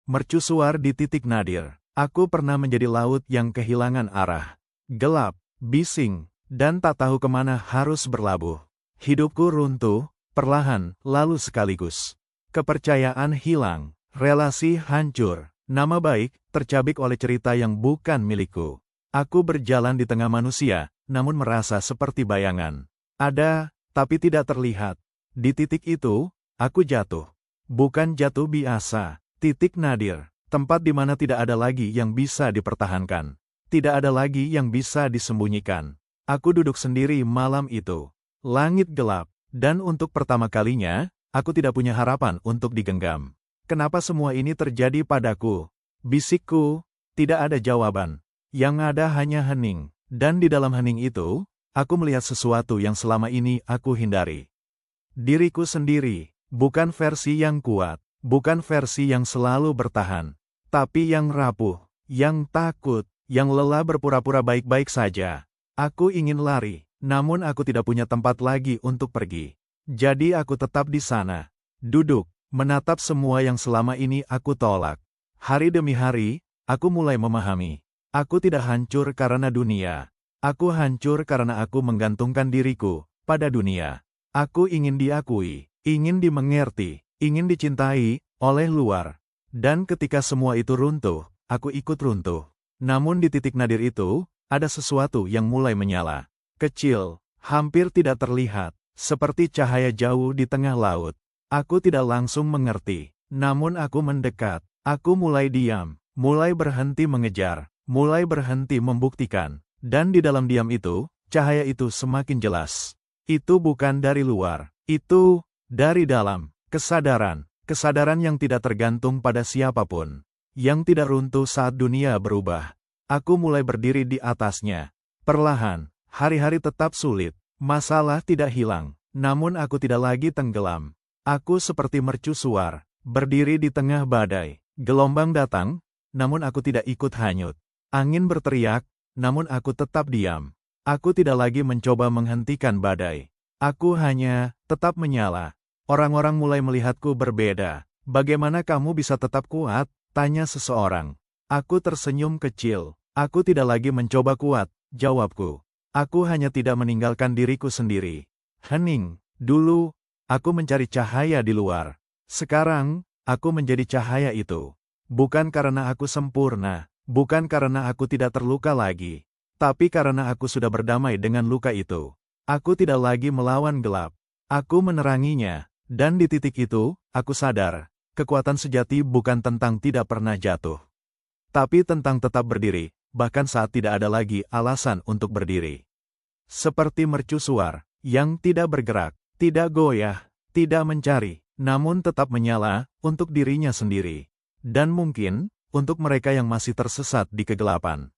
Mercusuar di titik nadir. Aku pernah menjadi laut yang kehilangan arah. Gelap, bising, dan tak tahu kemana harus berlabuh. Hidupku runtuh, perlahan, lalu sekaligus. Kepercayaan hilang, relasi hancur, nama baik tercabik oleh cerita yang bukan milikku. Aku berjalan di tengah manusia, namun merasa seperti bayangan. Ada, tapi tidak terlihat. Di titik itu, aku jatuh. Bukan jatuh biasa. Titik nadir, tempat di mana tidak ada lagi yang bisa dipertahankan. Tidak ada lagi yang bisa disembunyikan. Aku duduk sendiri malam itu. Langit gelap, dan untuk pertama kalinya, aku tidak punya harapan untuk digenggam. Kenapa semua ini terjadi padaku? Bisikku, tidak ada jawaban. Yang ada hanya hening. Dan di dalam hening itu, aku melihat sesuatu yang selama ini aku hindari. Diriku sendiri, bukan versi yang kuat. Bukan versi yang selalu bertahan, tapi yang rapuh, yang takut, yang lelah berpura-pura baik-baik saja. Aku ingin lari, namun aku tidak punya tempat lagi untuk pergi. Jadi aku tetap di sana, duduk, menatap semua yang selama ini aku tolak. Hari demi hari, aku mulai memahami. Aku tidak hancur karena dunia. Aku hancur karena aku menggantungkan diriku pada dunia. Aku ingin diakui, ingin dimengerti. Ingin dicintai oleh luar. Dan ketika semua itu runtuh, aku ikut runtuh. Namun di titik nadir itu, ada sesuatu yang mulai menyala. Kecil, hampir tidak terlihat, seperti cahaya jauh di tengah laut. Aku tidak langsung mengerti, namun aku mendekat. Aku mulai diam, mulai berhenti mengejar, mulai berhenti membuktikan. Dan di dalam diam itu, cahaya itu semakin jelas. Itu bukan dari luar, itu dari dalam. Kesadaran yang tidak tergantung pada siapapun, yang tidak runtuh saat dunia berubah. Aku mulai berdiri di atasnya. Perlahan, hari-hari tetap sulit, masalah tidak hilang, namun aku tidak lagi tenggelam. Aku seperti mercusuar, berdiri di tengah badai. Gelombang datang, namun aku tidak ikut hanyut. Angin berteriak, namun aku tetap diam. Aku tidak lagi mencoba menghentikan badai. Aku hanya tetap menyala. Orang-orang mulai melihatku berbeda. Bagaimana kamu bisa tetap kuat? Tanya seseorang. Aku tersenyum kecil. Aku tidak lagi mencoba kuat, jawabku. Aku hanya tidak meninggalkan diriku sendiri. Hening. Dulu, aku mencari cahaya di luar. Sekarang, aku menjadi cahaya itu. Bukan karena aku sempurna, bukan karena aku tidak terluka lagi, tapi karena aku sudah berdamai dengan luka itu. Aku tidak lagi melawan gelap. Aku meneranginya. Dan di titik itu, aku sadar, kekuatan sejati bukan tentang tidak pernah jatuh. Tapi tentang tetap berdiri, bahkan saat tidak ada lagi alasan untuk berdiri. Seperti mercusuar, yang tidak bergerak, tidak goyah, tidak mencari, namun tetap menyala, untuk dirinya sendiri. Dan mungkin, untuk mereka yang masih tersesat di kegelapan.